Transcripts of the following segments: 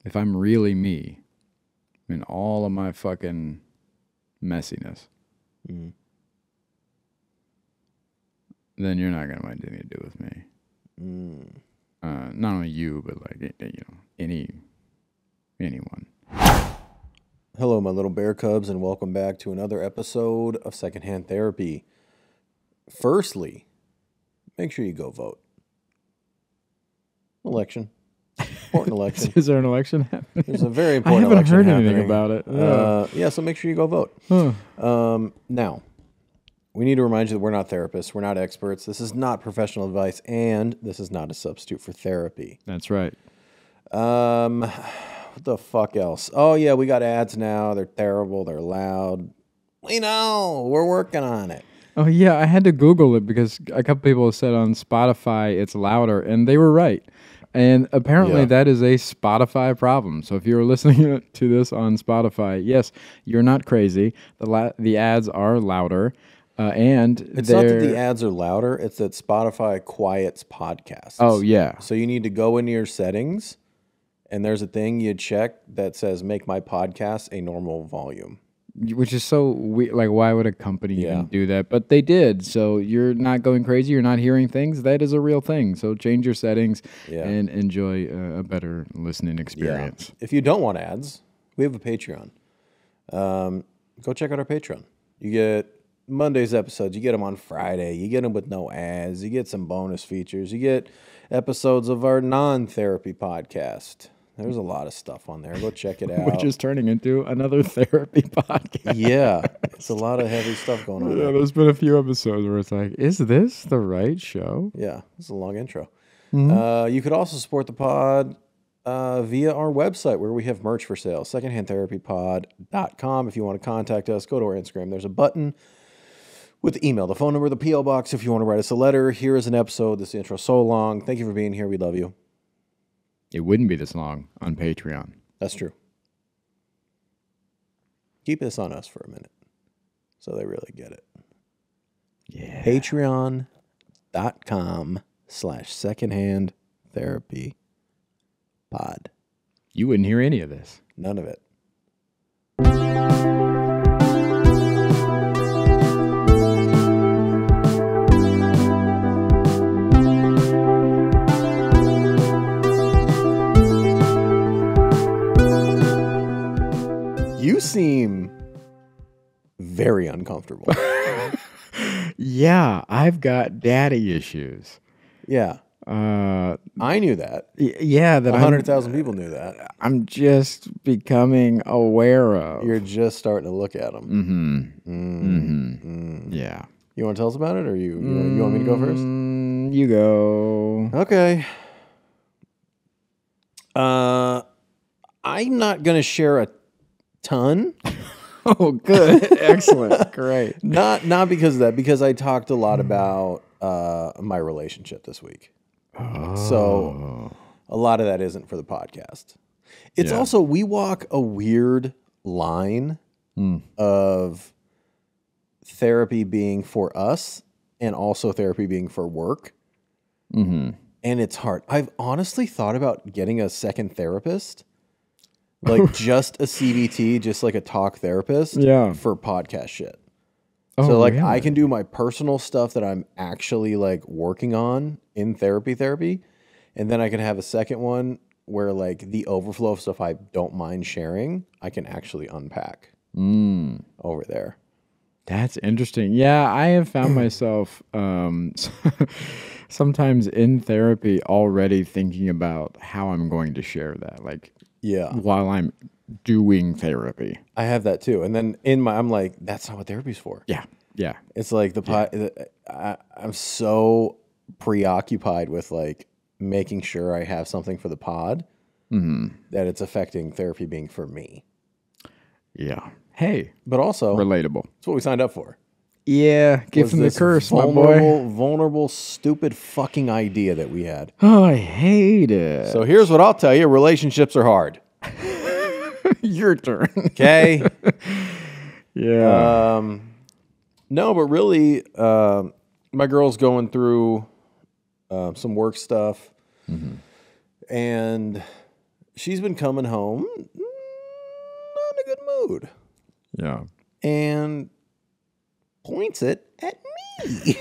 if I'm really me in all of my fucking messiness, then you're not going to want anything to do with me. Not only you, but like, anyone. Hello, my little bear cubs, and welcome back to another episode of Secondhand Therapy. Firstly, make sure you go vote. Election. Important election. Is there an election happening? There's a very important election election happening. I happening. haven't heard anything about it. Yeah, so make sure you go vote. Now, we need to remind you that we're not therapists. We're not experts. This is not professional advice, and this is not a substitute for therapy. That's right. What the fuck else? Oh, yeah, we got ads now. They're terrible. They're loud. We know. We're working on it. Oh, yeah, I had to Google it because a couple people said on Spotify it's louder, and they were right. And apparently that is a Spotify problem. So if you're listening to this on Spotify, yes, you're not crazy. The ads are louder. And it's not that the ads are louder. It's that Spotify quiets podcasts. Oh, yeah. So you need to go into your settings, and there's a thing you check that says, make my podcast a normal volume. Which is so weird. Like, why would a company even do that? But they did. So you're not going crazy. You're not hearing things. That is a real thing. So change your settings and enjoy a better listening experience. If you don't want ads, we have a Patreon. Go check out our Patreon. You get Monday's episodes. You get them on Friday. You get them with no ads. You get some bonus features. You get episodes of our non-therapy podcast. There's a lot of stuff on there. Go check it out. Which is turning into another therapy podcast. Yeah. It's a lot of heavy stuff going on. Yeah, there's been a few episodes where it's like, is this the right show? Yeah. It's a long intro. You could also support the pod via our website where we have merch for sale, secondhandtherapypod.com. If you want to contact us, go to our Instagram. There's a button with the email, the phone number, the P.O. box if you want to write us a letter. Here is an episode. This intro so long. Thank you for being here. We love you. It wouldn't be this long on Patreon. That's true. Keep this on us for a minute so they really get it. Yeah. Patreon.com/secondhandtherapypod. You wouldn't hear any of this. None of it. You seem very uncomfortable. Yeah, I've got daddy issues. Yeah. I knew that. Yeah, that 100,000 people knew that. I'm just becoming aware of. You're just starting to look at them. Yeah. You want to tell us about it, or you want me to go first? You go. Okay. I'm not going to share a ton. Oh, good. Excellent. Great. Not because of that, because I talked a lot about my relationship this week. So a lot of that isn't for the podcast. It's also, we walk a weird line of therapy being for us and also therapy being for work. And it's hard. I've honestly thought about getting a second therapist. Like just a CBT, just like a talk therapist for podcast shit. Oh, so like really? I can do my personal stuff that I'm actually like working on in therapy. And then I can have a second one where like the overflow of stuff I don't mind sharing, I can actually unpack over there. That's interesting. Yeah, I have found myself sometimes in therapy already thinking about how I'm going to share that. Like, while I'm doing therapy. I have that too. And then I'm like, that's not what therapy's for. Yeah. It's like I'm so preoccupied with like making sure I have something for the pod that it's affecting therapy being for me. Yeah. Hey. But also relatable. That's what we signed up for. Yeah. Give him the curse, my boy. Vulnerable, stupid fucking idea that we had. Oh, I hate it. So here's what I'll tell you. Relationships are hard. Your turn. Okay. Yeah. No, but really, my girl's going through some work stuff. And she's been coming home not in a good mood. Yeah. And points it at me.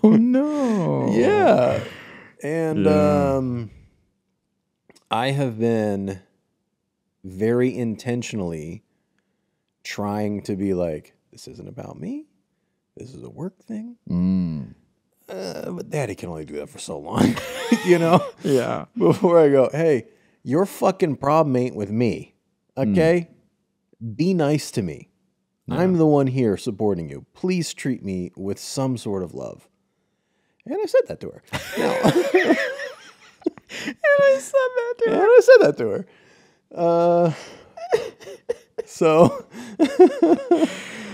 Oh, no. Yeah. And I have been very intentionally trying to be like, this isn't about me. This is a work thing. But Daddy can only do that for so long, you know? Yeah. Before I go, hey, your fucking problem ain't with me, okay? Be nice to me. Yeah. I'm the one here supporting you. Please treat me with some sort of love. And I said that to her. Now, And I said that to her. So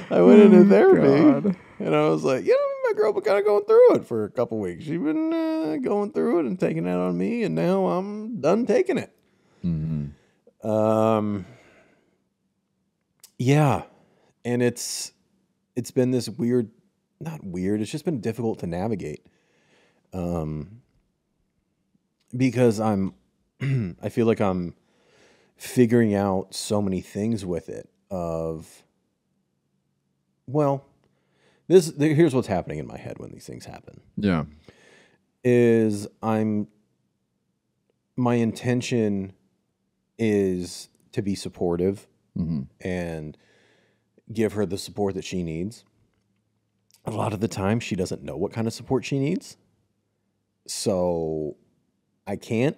I went into therapy, and I was like, my girl been kind of going through it for a couple weeks. She's been going through it and taking it on me, and now I'm done taking it. Yeah, and it's been this weird, not weird. It's just been difficult to navigate. Because I feel like I'm figuring out so many things with it here's what's happening in my head when these things happen. Yeah. My intention is to be supportive and give her the support that she needs. A lot of the time, she doesn't know what kind of support she needs. So I can't.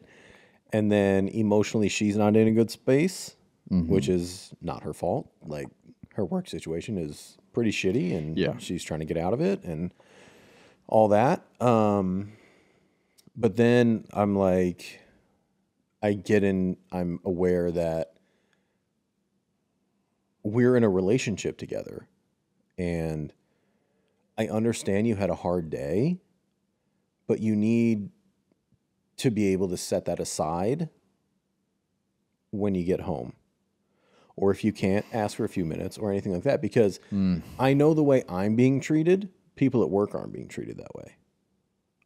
And then emotionally, she's not in a good space, which is not her fault. Like, her work situation is pretty shitty, and she's trying to get out of it and all that. But then I'm like, I'm aware that we're in a relationship together, and I understand you had a hard day, but you need to be able to set that aside when you get home. Or if you can't, ask for a few minutes or anything like that. Because I know the way I'm being treated, people at work aren't being treated that way.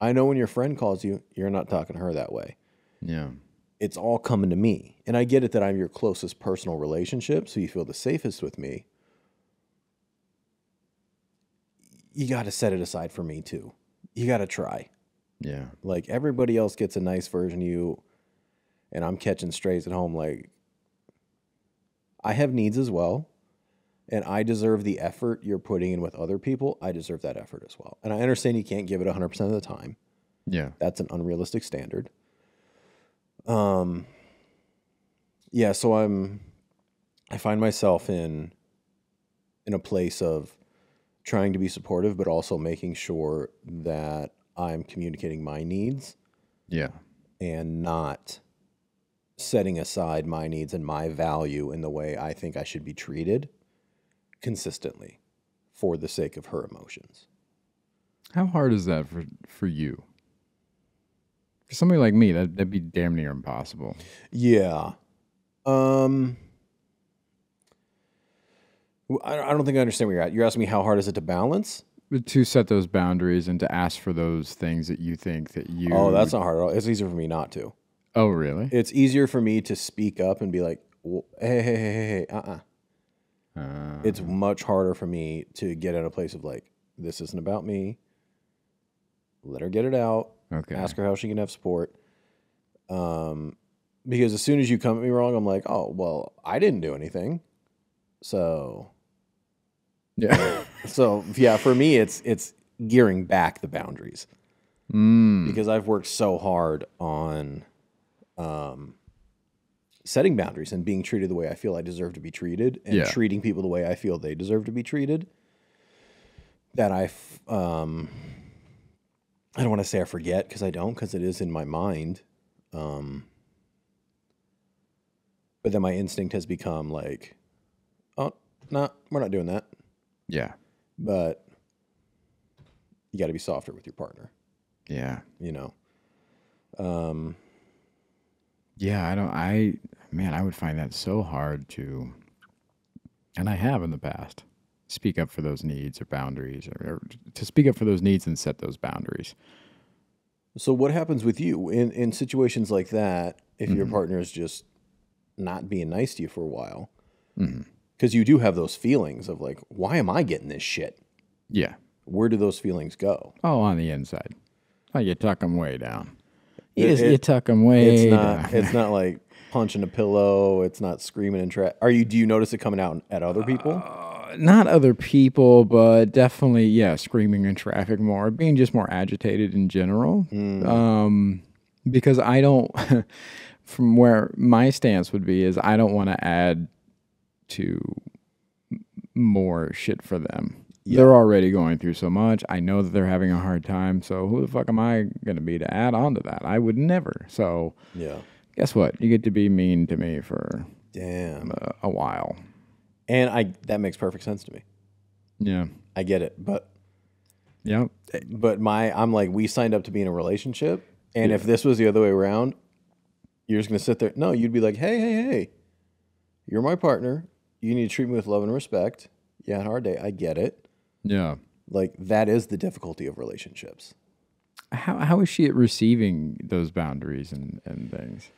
I know when your friend calls you, you're not talking to her that way. Yeah. It's all coming to me. And I get it that I'm your closest personal relationship, so you feel the safest with me. You got to set it aside for me too. You got to try. Yeah. Like, everybody else gets a nice version of you, and I'm catching strays at home. Like, I have needs as well, and I deserve the effort you're putting in with other people. I deserve that effort as well. And I understand you can't give it 100% of the time. Yeah. That's an unrealistic standard. Yeah, so I find myself in a place of trying to be supportive, but also making sure that I'm communicating my needs. Yeah. And not setting aside my needs and my value in the way I think I should be treated consistently for the sake of her emotions. How hard is that for you? For somebody like me, that'd be damn near impossible. Yeah. I don't think I understand where you're at. You're asking me how hard is it to balance? To set those boundaries and to ask for those things that you think that you... Oh, that's not hard at all. It's easier for me not to. Oh, really? It's easier for me to speak up and be like, hey, It's much harder for me to get in a place of like, this isn't about me. Let her get it out. Okay. Ask her how she can have support. Because as soon as you come at me wrong, I'm like, oh, well, I didn't do anything. So... Yeah. So, yeah, for me, it's gearing back the boundaries. Because I've worked so hard on setting boundaries and being treated the way I feel I deserve to be treated, and treating people the way I feel they deserve to be treated, that I don't want to say I forget, because I don't, because it is in my mind. But then my instinct has become like, oh, no, we're not doing that. Yeah. But you got to be softer with your partner. Yeah. You know? Yeah, I would find that so hard to, and I have in the past, speak up for those needs or boundaries, or to speak up for those needs and set those boundaries. So what happens with you in situations like that if your partner is just not being nice to you for a while. Because you do have those feelings of like, why am I getting this shit? Yeah. Where do those feelings go? Oh, on the inside. Oh, you tuck them way down. You tuck them way down. It's not like punching a pillow. It's not screaming and do you notice it coming out at other people? Not other people, but definitely, yeah, screaming in traffic more, being just more agitated in general. Because I don't, from where my stance would be is I don't want to add to more shit for them. Yeah. They're already going through so much. I know that they're having a hard time. So who the fuck am I going to be to add on to that? I would never. So yeah, guess what? You get to be mean to me for a while. And that makes perfect sense to me. Yeah. I get it. But yeah. But I'm like, we signed up to be in a relationship. And if this was the other way around, you're just going to sit there. No, you'd be like, hey, you're my partner. You need to treat me with love and respect. Yeah, on our day, I get it. Yeah. Like, that is the difficulty of relationships. How is she at receiving those boundaries and things?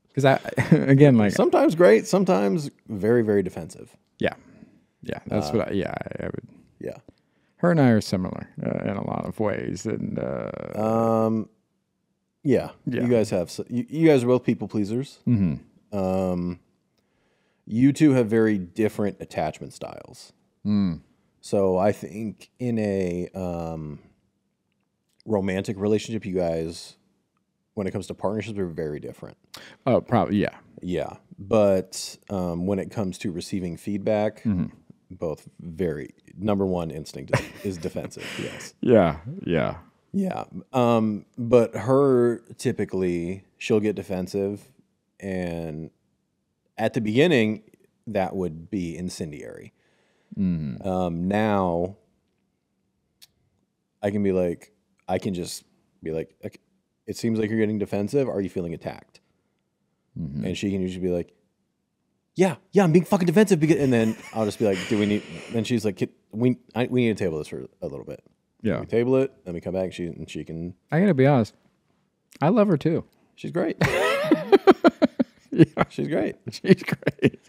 Because again, like... Sometimes great, sometimes very, very defensive. Yeah. Yeah, that's what I would... Yeah. Her and I are similar in a lot of ways. And yeah. You guys have... You guys are both people pleasers. Mm-hmm. You two have very different attachment styles. So I think in a romantic relationship, you guys, when it comes to partnerships, are very different. Oh, probably, yeah. Yeah. But when it comes to receiving feedback, both very... Number one instinct is defensive, yes. Yeah, yeah. Yeah. But her, typically, she'll get defensive, and... At the beginning, that would be incendiary. Now, I can just be like, okay, it seems like you're getting defensive. Are you feeling attacked? And she can usually be like, yeah, I'm being fucking defensive. And then I'll just be like, then she's like, we need to table this for a little bit. Yeah. We table it, then we come back, and she can. I gotta be honest. I love her too. She's great. Yeah. She's great. She's great.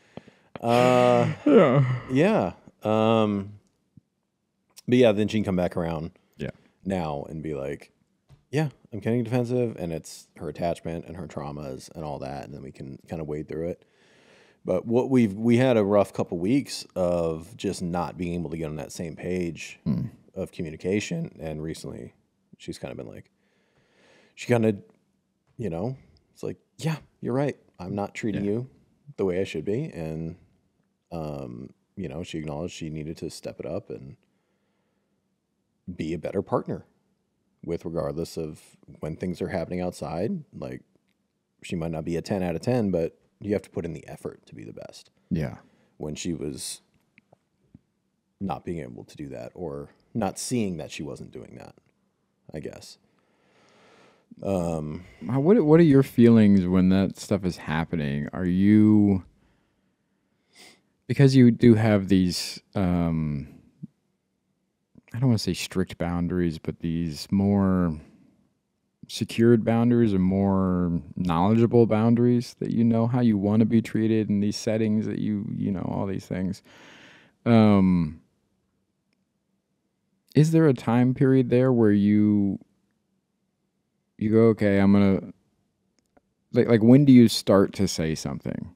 Yeah. But yeah, then she can come back around now and be like, yeah, I'm getting defensive, and it's her attachment and her traumas and all that, and then we can kind of wade through it. But what we had a rough couple weeks of just not being able to get on that same page of communication, and recently she's kind of been like, she kind of, it's like, yeah, you're right. I'm not treating you the way I should be. And, she acknowledged she needed to step it up and be a better partner with regardless of when things are happening outside. Like, she might not be a 10 out of 10, but you have to put in the effort to be the best. Yeah. When she was not being able to do that, or not seeing that she wasn't doing that, I guess. What are your feelings when that stuff is happening? Are you, because you do have these, I don't want to say strict boundaries, but these more secured boundaries or more knowledgeable boundaries that you know how you want to be treated in these settings that you know, all these things. Is there a time period there where you go, okay, I'm going to, like when do you start to say something?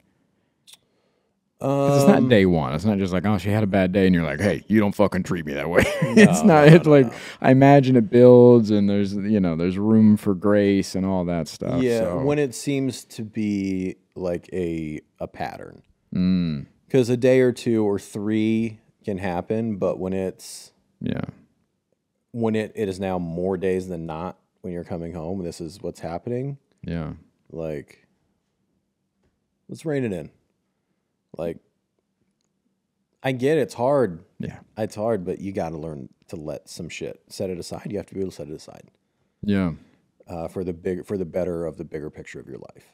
'Cause it's not day one. It's not just like, oh, she had a bad day, and you're like, hey, you don't fucking treat me that way. No. I imagine it builds, and there's room for grace and all that stuff. Yeah, so. When it seems to be like a pattern. Because a day or two or three can happen, but when it's... Yeah. When it is now more days than not, when you're coming home, this is what's happening. Yeah. Like, let's rein it in. Like, I get it's hard. Yeah. It's hard, but you got to learn to let some shit, set it aside. You have to be able to set it aside. Yeah. For the better of the bigger picture of your life.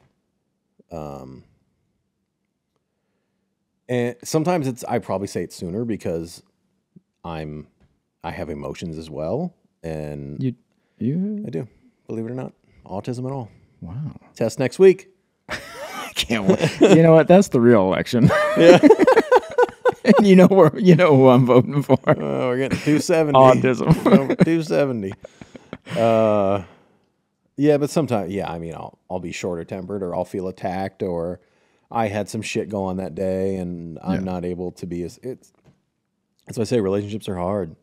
And sometimes I probably say it sooner because I have emotions as well. And you I do, believe it or not. Autism and all. Wow. Test next week. can't wait. You know what? That's the real election. Yeah. You know who I'm voting for. We're getting 270. Autism. 270. Yeah, but sometimes, I mean, I'll be shorter tempered, or I'll feel attacked, or I had some shit go on that day, and I'm not able to be as it's. That's why I say relationships are hard.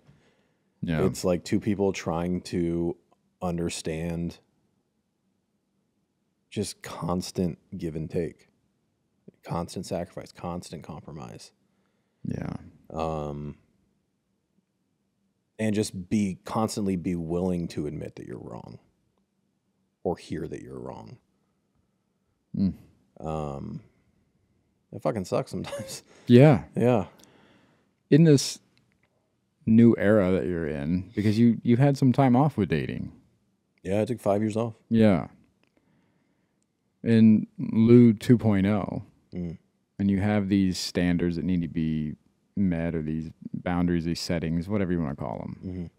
Yeah, it's like two people trying to understand. Just constant give and take, constant sacrifice, constant compromise. Yeah. And just constantly be willing to admit that you're wrong, or hear that you're wrong. It fucking sucks sometimes. Yeah. Yeah. In this new era that you're in, because you had some time off with dating. Yeah, I took 5 years off. Yeah. In Lou 2.0, and you have these standards that need to be met, or these boundaries, these settings, whatever you want to call them.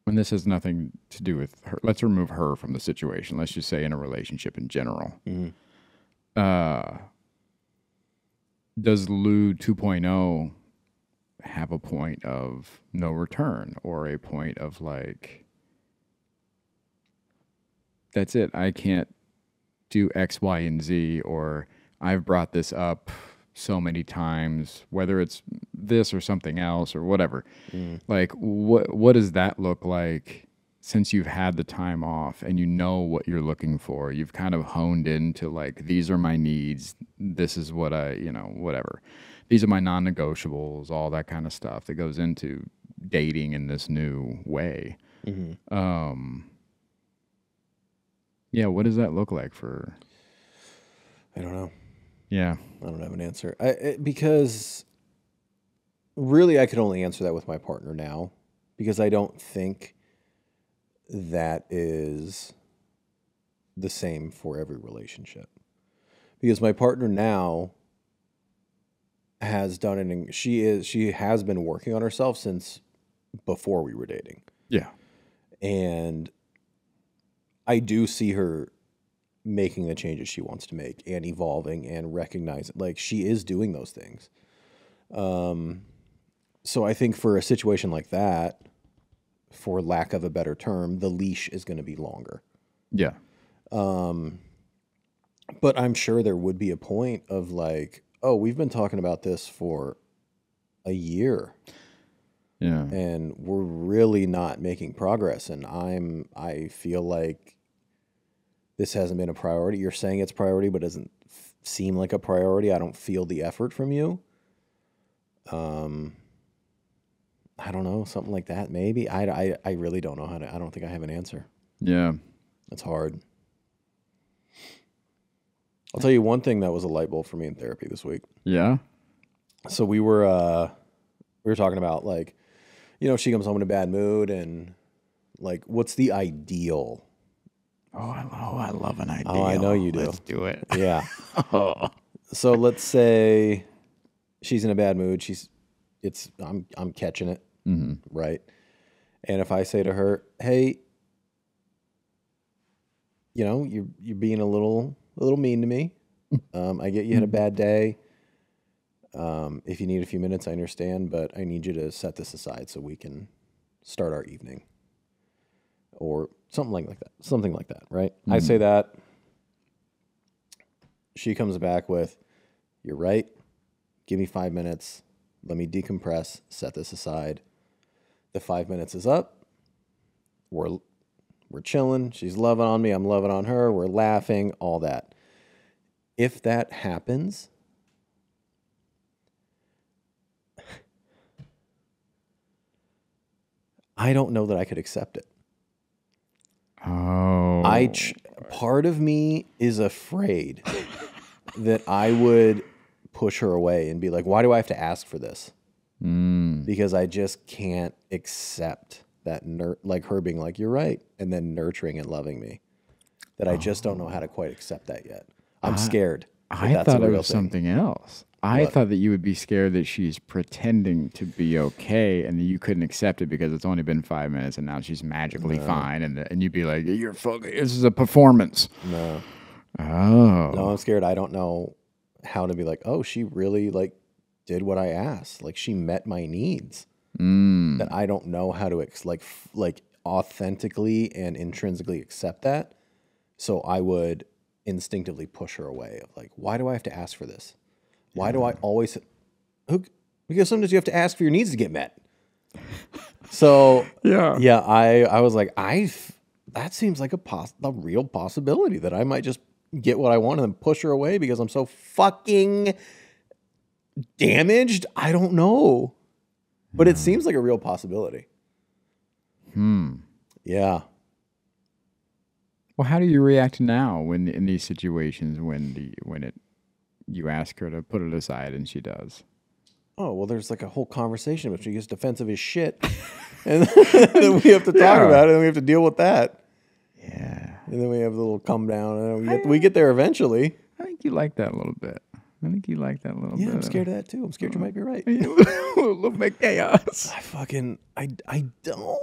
And this has nothing to do with her. Let's remove her from the situation. Let's just say in a relationship in general. Does Lou 2.0 have a point of no return, or a point of like, that's it, I can't do X, Y, and Z, or I've brought this up so many times, whether it's this or something else or whatever. Like, what does that look like since you've had the time off and you know what you're looking for? You've kind of honed into like, these are my needs. This is what whatever. These are my non-negotiables, all that kind of stuff that goes into dating in this new way. Yeah, what does that look like for? I don't know. Yeah. I don't have an answer. Because really I could only answer that with my partner now, because I don't think that is the same for every relationship. Because my partner now has done it, she has been working on herself since before we were dating. Yeah. And I do see her making the changes she wants to make, and evolving, and recognizing, like, she is doing those things. So I think for a situation like that, for lack of a better term, the leash is going to be longer. Yeah. But I'm sure there would be a point of like, oh, we've been talking about this for a year. Yeah. And we're really not making progress. And I feel like this hasn't been a priority. You're saying it's priority, but it doesn't seem like a priority. I don't feel the effort from you. I don't know, something like that. Maybe. I really don't know I don't think I have an answer. Yeah. It's hard. I'll tell you one thing that was a light bulb for me in therapy this week. Yeah. So we were talking about, like, she comes home in a bad mood, and like, what's the ideal? I love an ideal. Oh, I know you do. Let's do it. Yeah. So let's say she's in a bad mood. I'm catching it. Right. And if I say to her, hey, you're being a little mean to me. I get you had a bad day. If you need a few minutes, I understand, but I need you to set this aside so we can start our evening, or something like that. Right. I say that. She comes back with, you're right. Give me 5 minutes. Let me decompress, set this aside. The 5 minutes is up. We're chilling. She's loving on me. I'm loving on her. We're laughing, all that. If that happens, I don't know that I could accept it. Oh. Part of me is afraid that I would push her away and be like, why do I have to ask for this? Because I just can't accept that, like her being like, you're right, and then nurturing and loving me. That I just don't know how to quite accept that yet. I'm scared. I thought it was something else. I thought that you would be scared that she's pretending to be okay and that you couldn't accept it because it's only been 5 minutes and now she's magically fine. And you'd be like, you're fucking, this is a performance. No. Oh. No, I'm scared. I don't know how to be like, oh, she really like did what I asked. Like she met my needs. That I don't know how to like authentically and intrinsically accept that. So I would instinctively push her away of like, why do I have to ask for this? Why do I always? Because sometimes you have to ask for your needs to get met. So yeah, I was like, that seems like a real possibility that I might just get what I want and then push her away because I'm so fucking damaged. I don't know, but it seems like a real possibility. Yeah. Well, how do you react now when in these situations when you ask her to put it aside and she does? Oh, well, there's like a whole conversation which she gets defensive as shit. And then we have to talk about it and we have to deal with that. Yeah. And then we have a little come down and we get there eventually. I think you like that a little bit. Yeah, I'm scared of that too. I'm scared you might be right. A little bit chaos. I don't.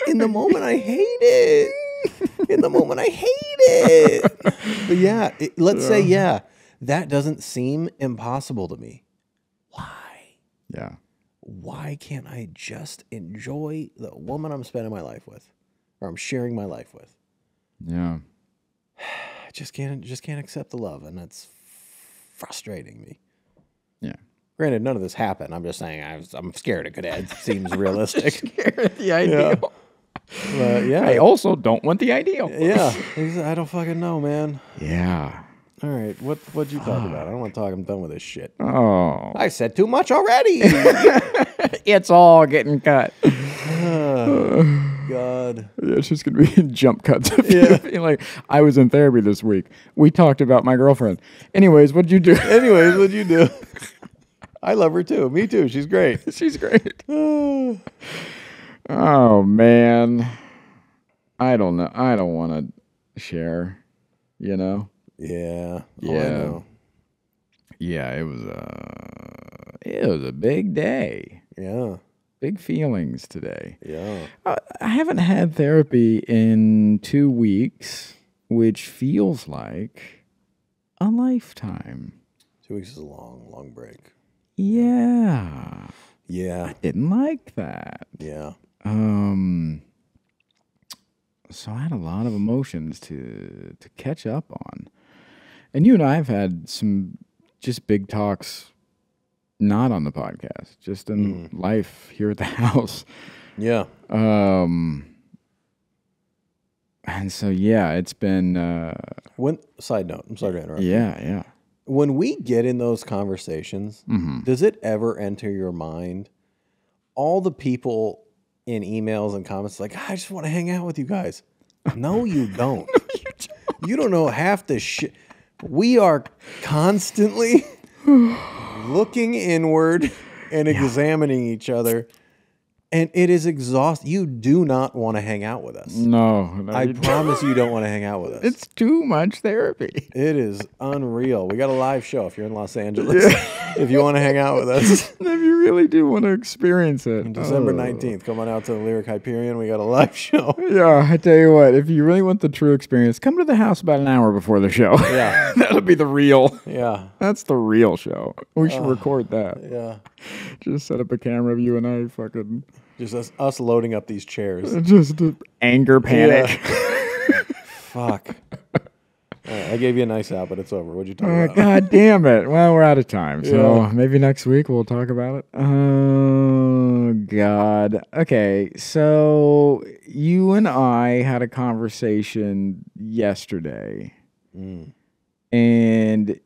In the moment, I hate it. In the moment, I hate it. But yeah, let's say, that doesn't seem impossible to me. Why? Yeah. Why can't I just enjoy the woman I'm spending my life with, or I'm sharing my life with? Yeah. I just can't accept the love, and that's frustrating me. Yeah. Granted, none of this happened. I'm just saying I'm scared it could end. Seems realistic. Scared of the ideal. But yeah. I also don't want the ideal. Yeah. I don't fucking know, man. Yeah. All right. What'd you talk about? I don't want to talk. I'm done with this shit. Oh. I said too much already. It's all getting cut. God. Yeah, it's just going to be jump cuts. Like, I was in therapy this week. We talked about my girlfriend. Anyways, what'd you do? I love her too. Me too. She's great. She's great. Oh, man. I don't know. I don't want to share, you know? Yeah. Yeah. Oh, I know. Yeah, it was a big day. Yeah. Big feelings today. Yeah. I haven't had therapy in 2 weeks, which feels like a lifetime. 2 weeks is a long break. Yeah. Yeah. I didn't like that. Yeah. So I had a lot of emotions to catch up on. And you and I have had some just big talks, not on the podcast, just in life here at the house. Yeah. And so, yeah, it's been... Side note, I'm sorry to interrupt. Yeah. When we get in those conversations, does it ever enter your mind all the people in emails and comments like, I just want to hang out with you guys? No, you don't. You don't know half the shit. We are constantly looking inward and examining each other. And it is exhausting. You do not want to hang out with us. No I promise you don't want to hang out with us. It's too much therapy. It is unreal. We got a live show if you're in Los Angeles. If you want to hang out with us. If you really do want to experience it. December 19th, come on out to the Lyric Hyperion. We got a live show. Yeah, I tell you what, if you really want the true experience, come to the house about an hour before the show. Yeah. That'll be the real. Yeah. That's the real show. We should record that. Yeah. Just set up a camera of you and I fucking... Just us loading up these chairs. Just anger panic. Yeah. Fuck. All right, I gave you a nice out, but it's over. What'd you talk about? God damn it. Well, we're out of time. So maybe next week we'll talk about it. Oh, God. Okay. So you and I had a conversation yesterday. And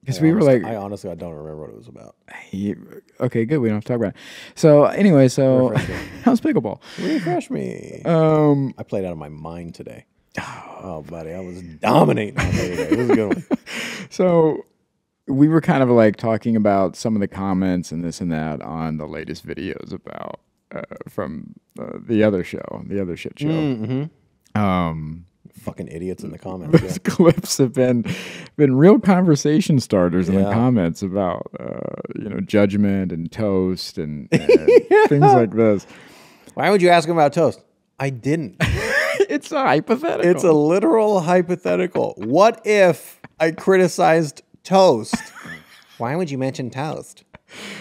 because we were like... I honestly don't remember what it was about. Okay, good. We don't have to talk about it. So anyway, how's pickleball? Refresh me. I played out of my mind today. Oh, buddy, I was dominating on today. It was a good one. So we were kind of like talking about some of the comments and this and that on the latest videos about from the other show, the other shit show. fucking idiots in the comments. Those clips have been real conversation starters in the comments about judgment and toast and things like this. Why would you ask him about toast? I didn't. It's a hypothetical. It's a literal hypothetical. What if I criticized toast? Why would you mention toast?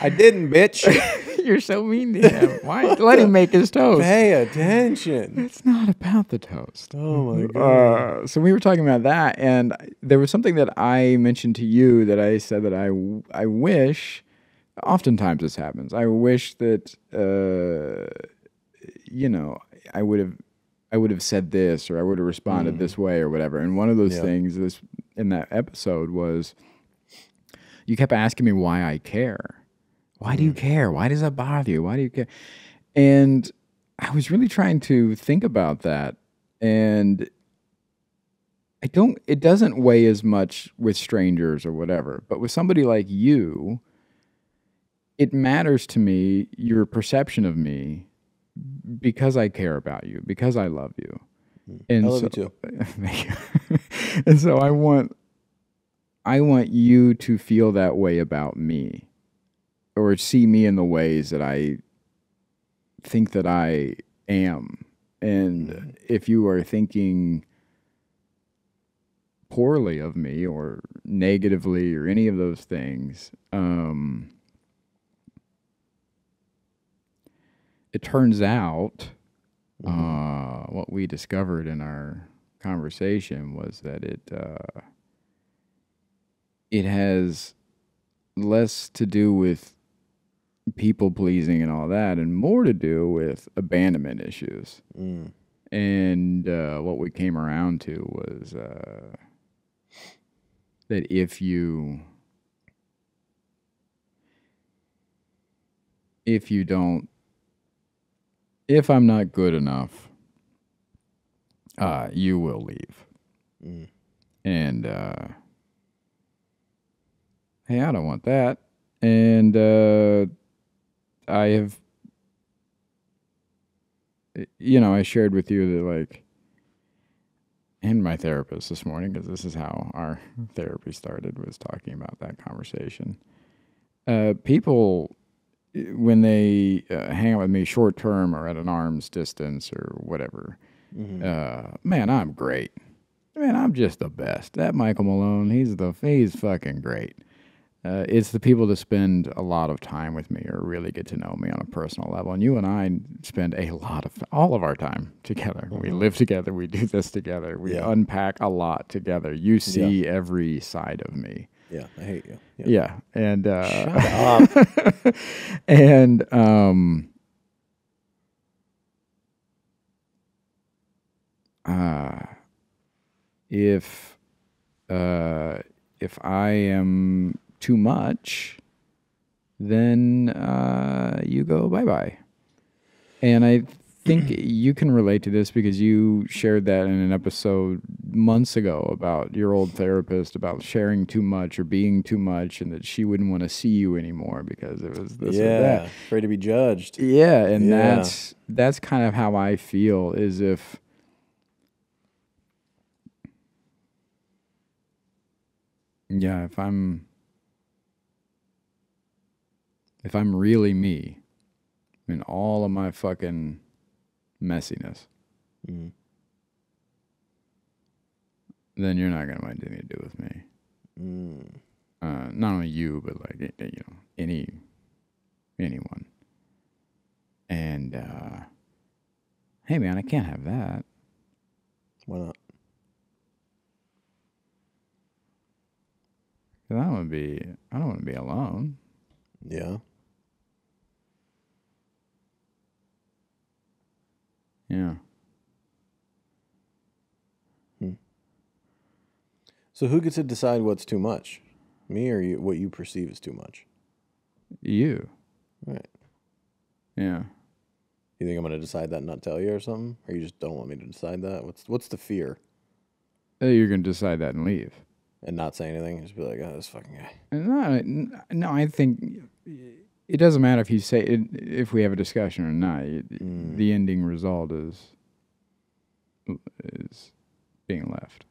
I didn't, bitch. You're so mean to him. Why? Let him make his toast. Pay attention. It's not about the toast. Oh, my God. So we were talking about that, and there was something that I mentioned to you that I said that I wish, oftentimes this happens, I wish that, I would have said this, or I would have responded this way or whatever. And one of those things in that episode was, you kept asking me why I care. Why do you care? Why does that bother you? Why do you care? And I was really trying to think about that. And it doesn't weigh as much with strangers or whatever, but with somebody like you, it matters to me, your perception of me, because I care about you, because I love you. And I love you too. Thank you. And so I want you to feel that way about me, or see me in the ways that I think that I am. And if you are thinking poorly of me or negatively or any of those things, it turns out what we discovered in our conversation was that it has less to do with people pleasing and all that, and more to do with abandonment issues. And what we came around to was that if I'm not good enough, you will leave. And hey, I don't want that. And I have, I shared with you that, like, and my therapist this morning, because this is how our therapy started, was talking about that conversation. People, when they hang out with me short term or at an arm's distance or whatever, man, I'm great. Man, I'm just the best. That Michael Malone, he's fucking great. It's the people that spend a lot of time with me or really get to know me on a personal level. And you and I spend all of our time together. We live together. We do this together. We unpack a lot together. You see every side of me. Yeah, I hate you. Yeah. And shut up. And if I am too much, then you go bye-bye. And I think you can relate to this because you shared that in an episode months ago about your old therapist, about sharing too much or being too much, and that she wouldn't want to see you anymore because it was this or that. Afraid to be judged. Yeah, and that's kind of how I feel, is if if I'm really me in all of my fucking messiness, then you're not going to want anything to do with me. Not only you, but like, anyone. And, hey man, I can't have that. Why not? Cause I don't want to be alone. Yeah. Yeah. So who gets to decide what's too much? Me or you, what you perceive as too much? You. Right. Yeah. You think I'm going to decide that and not tell you or something? Or you just don't want me to decide that? What's the fear? You're going to decide that and leave. And not say anything? Just be like, oh, this fucking guy. No, I think it doesn't matter if you say it, if we have a discussion or not. The ending result is being left.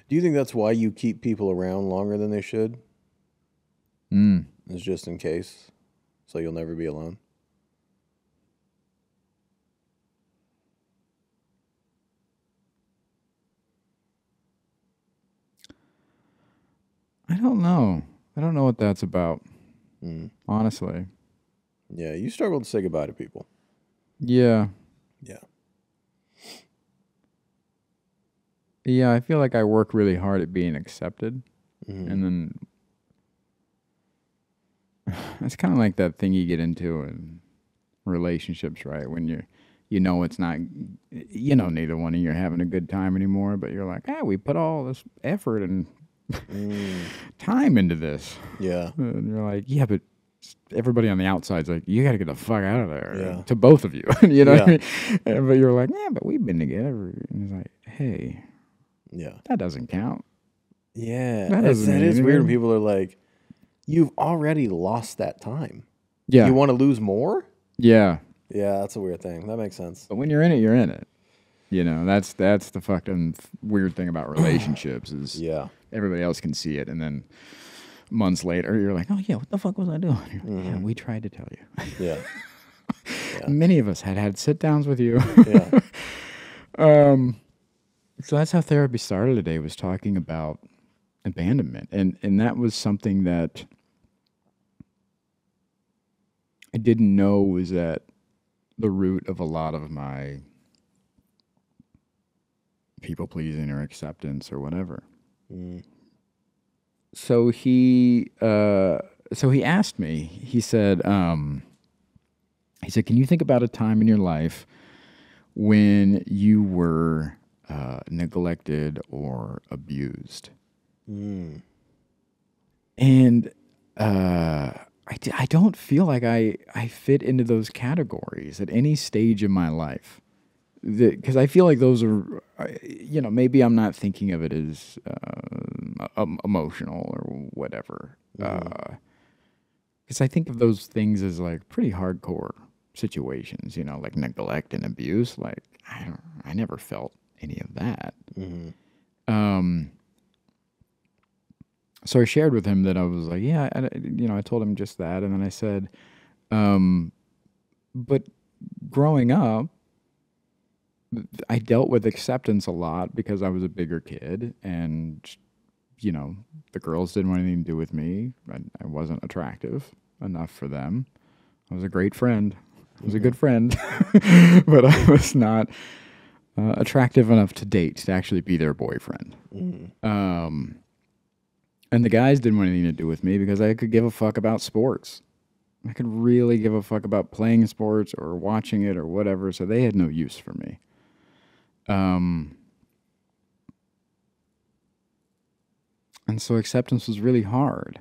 Do you think that's why you keep people around longer than they should? It's just in case, so you'll never be alone. I don't know. I don't know what that's about, honestly. Yeah, you struggle to say goodbye to people. Yeah. Yeah. Yeah, I feel like I work really hard at being accepted. And then it's kind of like that thing you get into in relationships, right? When you know it's not, neither one of you are having a good time anymore, but you're like, we put all this effort and time into this. Yeah. And you're like, yeah, but everybody on the outside's like, you got to get the fuck out of there. Yeah. To both of you. You know what I mean? But you're like, yeah, but we've been together. And he's like, hey, that doesn't count. Yeah. That is weird when people are like, you've already lost that time. Yeah. You want to lose more? Yeah. Yeah, that's a weird thing. That makes sense. But when you're in it, you're in it. That's the fucking weird thing about relationships is everybody else can see it, and then months later you're like, oh yeah, what the fuck was I doing? Like, yeah, we tried to tell you. Yeah. Many of us had sit downs with you. Yeah. So that's how therapy started today, was talking about abandonment, and that was something that I didn't know was at the root of a lot of my people pleasing or acceptance or whatever. So he asked me, he said, can you think about a time in your life when you were neglected or abused? And I don't feel like I fit into those categories at any stage in my life. Because I feel like those are, maybe I'm not thinking of it as emotional or whatever. Because I think of those things as like pretty hardcore situations, like neglect and abuse. Like I never felt any of that. So I shared with him that I was like, I told him just that, and then I said, but growing up, I dealt with acceptance a lot because I was a bigger kid, and the girls didn't want anything to do with me. I wasn't attractive enough for them. I was a great friend. I was a good friend, but I was not attractive enough to date, to actually be their boyfriend. And the guys didn't want anything to do with me because I could give a fuck about sports. I could really give a fuck about playing sports or watching it or whatever, so they had no use for me. And so acceptance was really hard.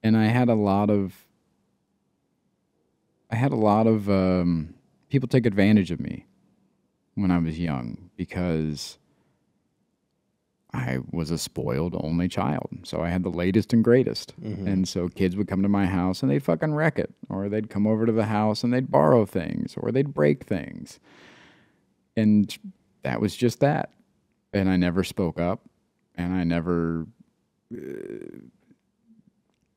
And I had a lot of people take advantage of me when I was young because I was a spoiled only child. So I had the latest and greatest. And so kids would come to my house and they'd fucking wreck it. Or they'd come over to the house and they'd borrow things. Or they'd break things. And that was just that. And I never spoke up. And I never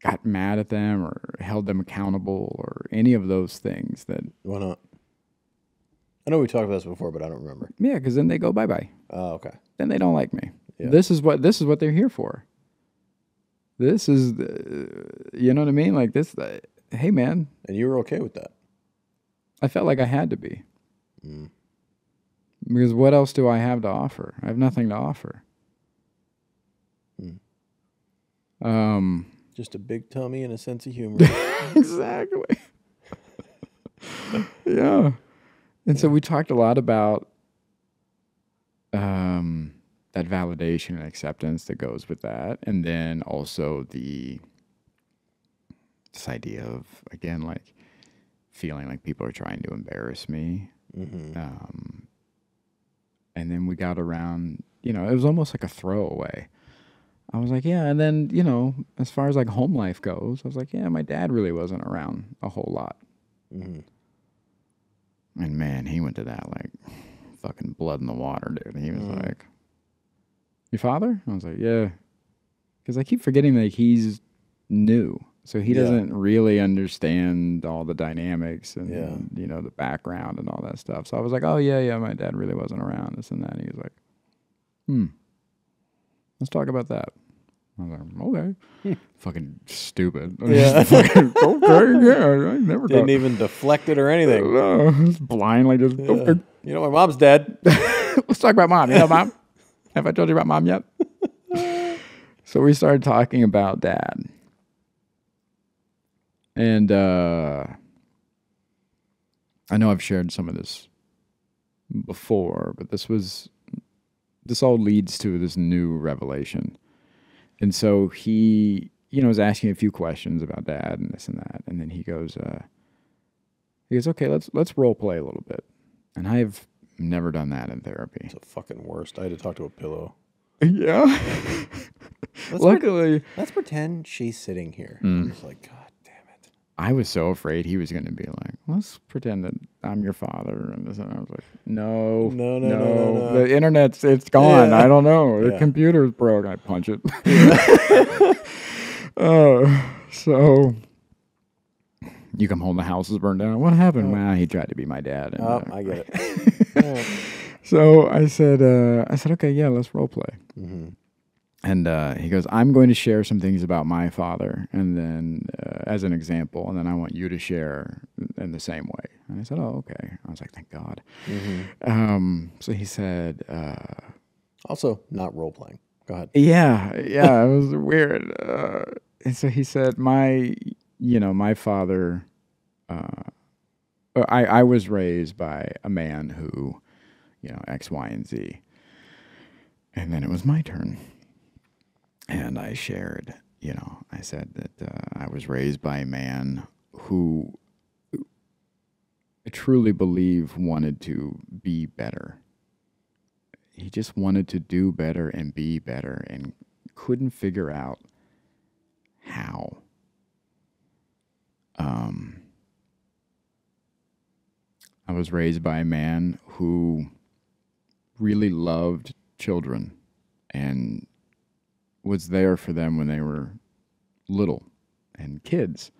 got mad at them or held them accountable or any of those things. That Why not? I know we talked about this before, but I don't remember. Yeah, because then they go bye-bye. Oh, okay. Then they don't like me. Yeah. This is what they're here for. This is, you know what I mean? Like this, hey man. And you were okay with that? I felt like I had to be. Because what else do I have to offer? I have nothing to offer. Just a big tummy and a sense of humor. Exactly. Yeah. And so we talked a lot about that validation and acceptance that goes with that. And then also this idea of, again, like feeling like people are trying to embarrass me. And then we got around, it was almost like a throwaway. I was like, yeah. And then, as far as like home life goes, I was like, yeah, my dad really wasn't around a whole lot. And man, he went to that like fucking blood in the water, dude. And he was like, your father? I was like, yeah. Because I keep forgetting that he's new. So he doesn't really understand all the dynamics and, you know, the background and all that stuff. So I was like, oh, yeah, my dad really wasn't around, this and that. And he was like, let's talk about that. I was like, okay. Fucking stupid. Yeah. Fucking, okay, yeah. I never Didn't even deflect it or anything. No, just blindly just, okay. You know, my mom's dead. Let's talk about mom. You know, mom? Have I told you about mom yet? So we started talking about dad. And I know I've shared some of this before, but this all leads to this new revelation. And so he, you know, was asking a few questions about dad and this and that. And then he goes, okay, let's role play a little bit. And I've never done that in therapy. It's the fucking worst. I had to talk to a pillow. Yeah. Luckily. Let's pretend she's sitting here. I was like, God damn it. I was so afraid he was going to be like, let's pretend that I'm your father. And this, and I was like, no. The internet's, it's gone. Yeah. I don't know. The computer's broke. I punch it. So you come home, the house is burned down. What happened? Well, he tried to be my dad. And, I get it. So I said, okay, yeah, let's role play. Mm-hmm. And he goes, I'm going to share some things about my father, and then as an example, and then I want you to share in the same way. And I said, oh, okay. I was like, thank God. Mm-hmm. So he said, also not role playing. Go ahead. Yeah, it was weird. And so he said, my father, I was raised by a man who, you know, X, Y, and Z. And then it was my turn. And I shared, you know, I said that I was raised by a man who I truly believe wanted to be better. He just wanted to do better and be better and couldn't figure out how. I was raised by a man who really loved children and was there for them when they were little and kids.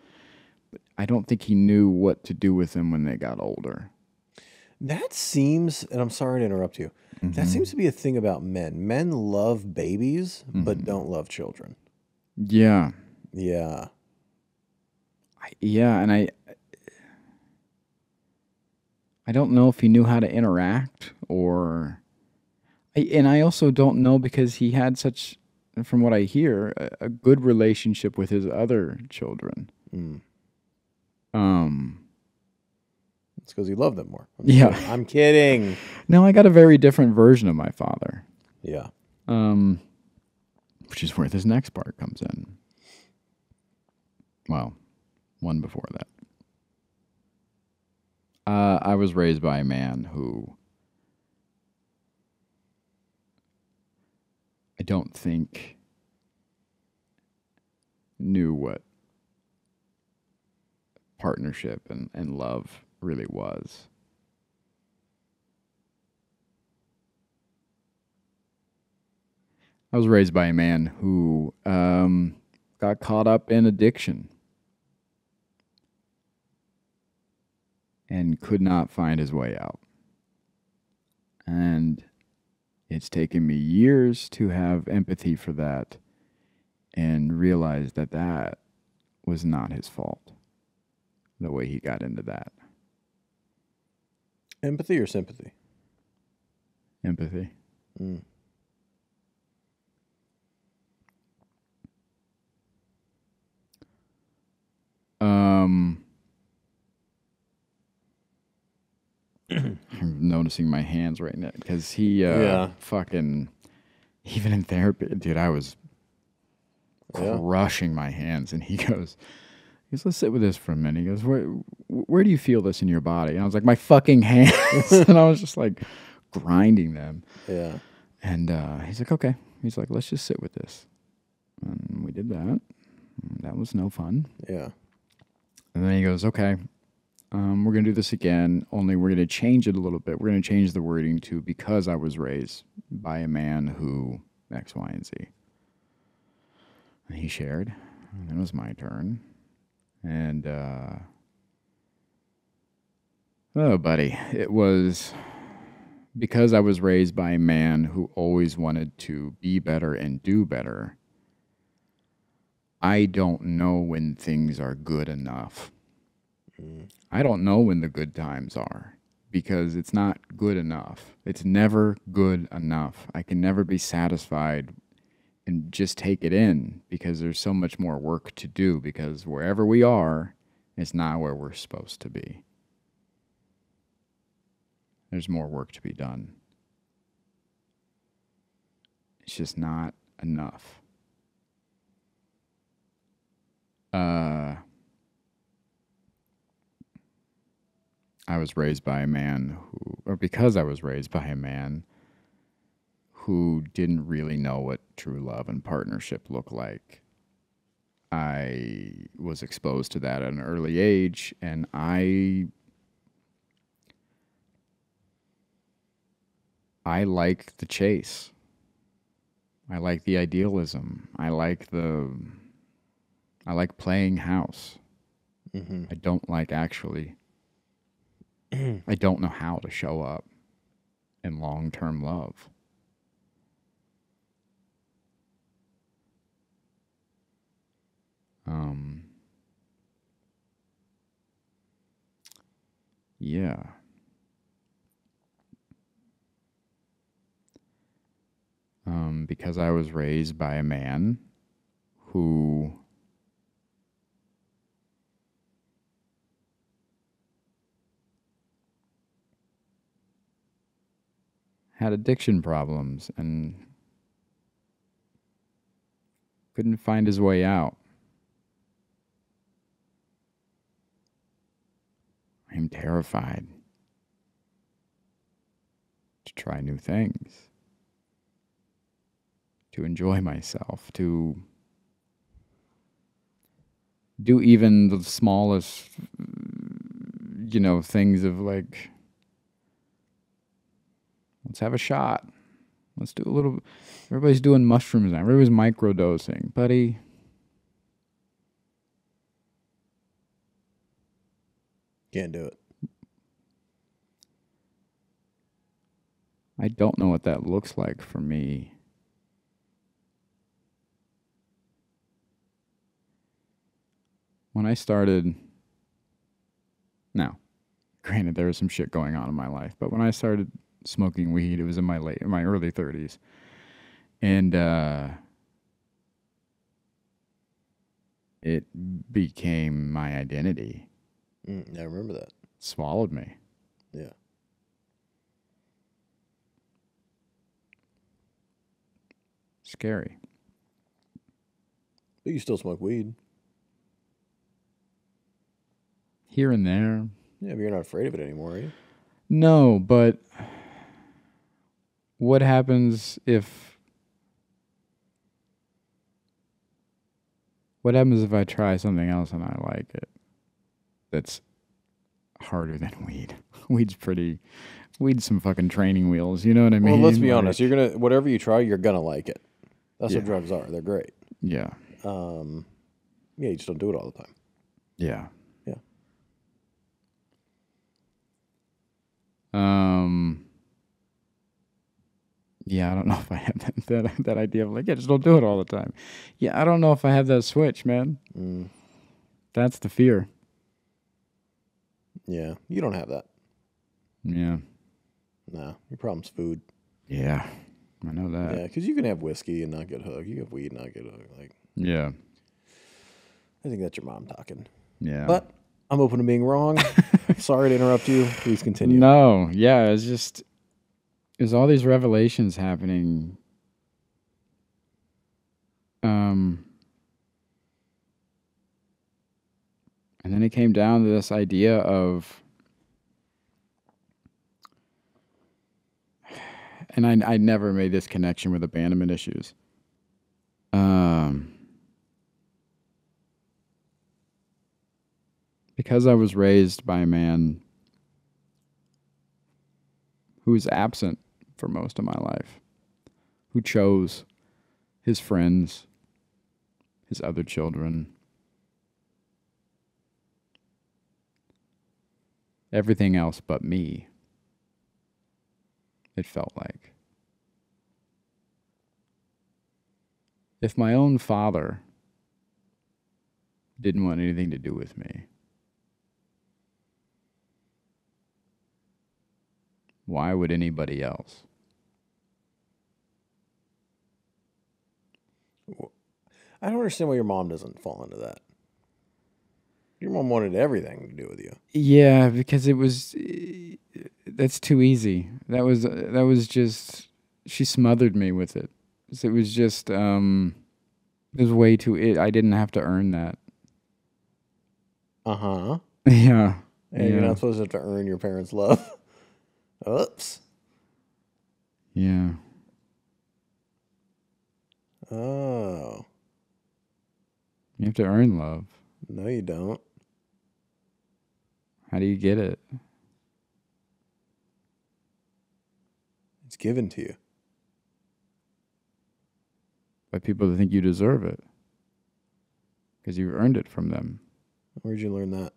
But I don't think he knew what to do with them when they got older. That seems, and I'm sorry to interrupt you, that seems to be a thing about men. Men love babies, but don't love children. Yeah. Yeah. And I don't know if he knew how to interact or... And I also don't know because he had such, from what I hear, a good relationship with his other children. It's because he loved them more. I'm kidding. No, I got a very different version of my father. Yeah. Which is where this next part comes in. Well, one before that. I was raised by a man who I don't think knew what partnership and love really was. I was raised by a man who got caught up in addiction and could not find his way out. And it's taken me years to have empathy for that and realize that that was not his fault, the way he got into that. Empathy or sympathy? Empathy. I'm noticing my hands right now because he fucking, even in therapy, dude, I was crushing my hands, and he goes, let's sit with this for a minute. He goes, where do you feel this in your body? And I was like, my fucking hands. And I was just like grinding them. Yeah. And he's like, okay. He's like, let's just sit with this. And we did that. That was no fun. Yeah. And then he goes, okay, We're going to do this again, only we're going to change it a little bit. We're going to change the wording to because I was raised by a man who X, Y, and Z. And he shared. And then it was my turn. And, oh, buddy, it was because I was raised by a man who always wanted to be better and do better. I don't know when things are good enough. I don't know when the good times are because it's not good enough. It's never good enough. I can never be satisfied and just take it in because there's so much more work to do because wherever we are is not where we're supposed to be. There's more work to be done. It's just not enough. I was raised by a man because I was raised by a man who didn't really know what true love and partnership look like. I was exposed to that at an early age, and I like the chase. I like the idealism. I like playing house. Mm-hmm. I don't like actually. I don't know how to show up in long-term love. Yeah. Because I was raised by a man who had addiction problems and couldn't find his way out. I'm terrified to try new things, to enjoy myself, to do even the smallest, things of like, let's have a shot. Let's do a little. Everybody's doing mushrooms now. Everybody's microdosing. Buddy, can't do it. I don't know what that looks like for me. When I started, now, granted, there was some shit going on in my life, but when I started smoking weed, it was in my early 30s. And it became my identity. I remember that. Swallowed me. Yeah. Scary. But you still smoke weed. Here and there. Yeah, but you're not afraid of it anymore, are you? No, but what happens if I try something else and I like it? That's harder than weed. Weed's some fucking training wheels, you know what I mean? Well, let's be honest. Whatever you try, you're gonna like it. That's what drugs are. They're great. Yeah. Yeah, you just don't do it all the time. Yeah. Yeah. Yeah, I don't know if I have that idea of like, yeah, just don't do it all the time. Yeah, I don't know if I have that switch, man. That's the fear. Yeah, you don't have that. Yeah. No, your problem's food. Yeah, I know that. Yeah, because you can have whiskey and not get hooked. You can have weed and not get hooked. Like, yeah. I think that's your mom talking. Yeah. But I'm open to being wrong. Sorry to interrupt you. Please continue. No, yeah, there's all these revelations happening. And then it came down to this idea of, and I never made this connection with abandonment issues. Because because I was raised by a man who was absent for most of my life, who chose his friends, his other children, everything else but me, it felt like. If my own father didn't want anything to do with me, why would anybody else? I don't understand why your mom doesn't fall into that. Your mom wanted everything to do with you. Yeah, because it was, that's too easy. That was just, she smothered me with it. It was just, it was way too, I didn't have to earn that. Uh-huh. Yeah. And you're not supposed to have to earn your parents' love. Oops. Yeah. Oh. You have to earn love. No, you don't. How do you get it? It's given to you. By people that think you deserve it. Because you've earned it from them. Where'd you learn that?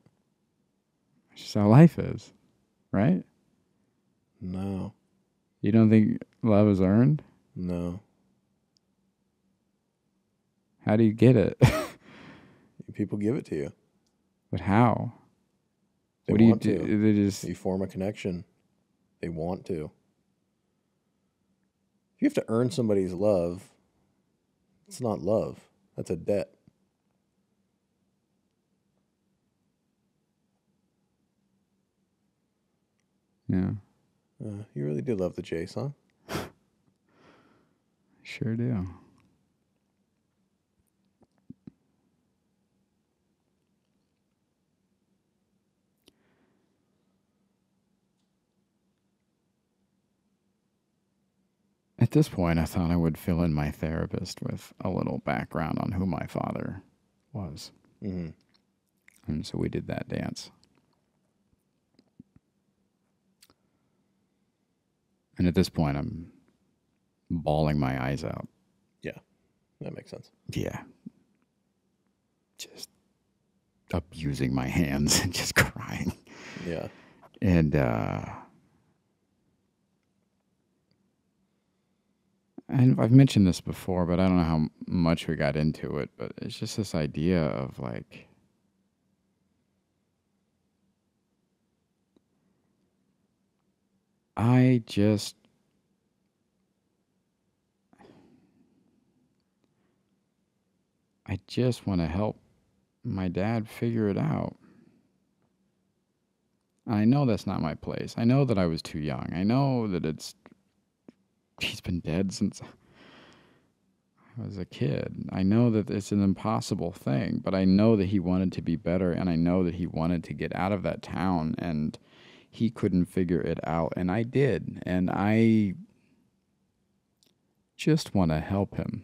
It's just how life is. Right? No. You don't think love is earned? No. How do you get it? People give it to you. But how? They What do you want do? to. They just... You form a connection. They want to. If you have to earn somebody's love, it's not love. That's a debt. Yeah. You really do love the Jace, huh? Sure do. At this point, I thought I would fill in my therapist with a little background on who my father was. Mm-hmm. And so we did that dance. And at this point, I'm bawling my eyes out. Yeah, that makes sense. Yeah. Just abusing my hands and just crying. Yeah. And I've mentioned this before, but I don't know how much we got into it, but it's just this idea of like, I just want to help my dad figure it out. I know that's not my place. I know that I was too young. I know that he's been dead since I was a kid. I know that it's an impossible thing, but I know that he wanted to be better, and I know that he wanted to get out of that town, and he couldn't figure it out, and I did, and I just want to help him.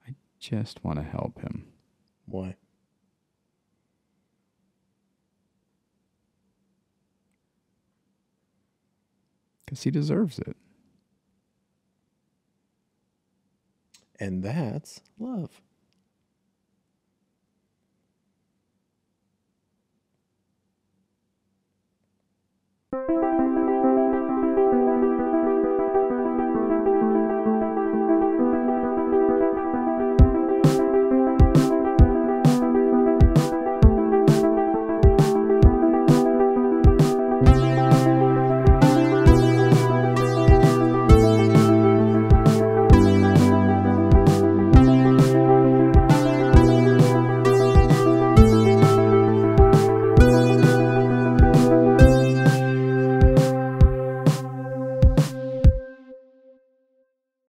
I just want to help him. Why? Because he deserves it. And that's love.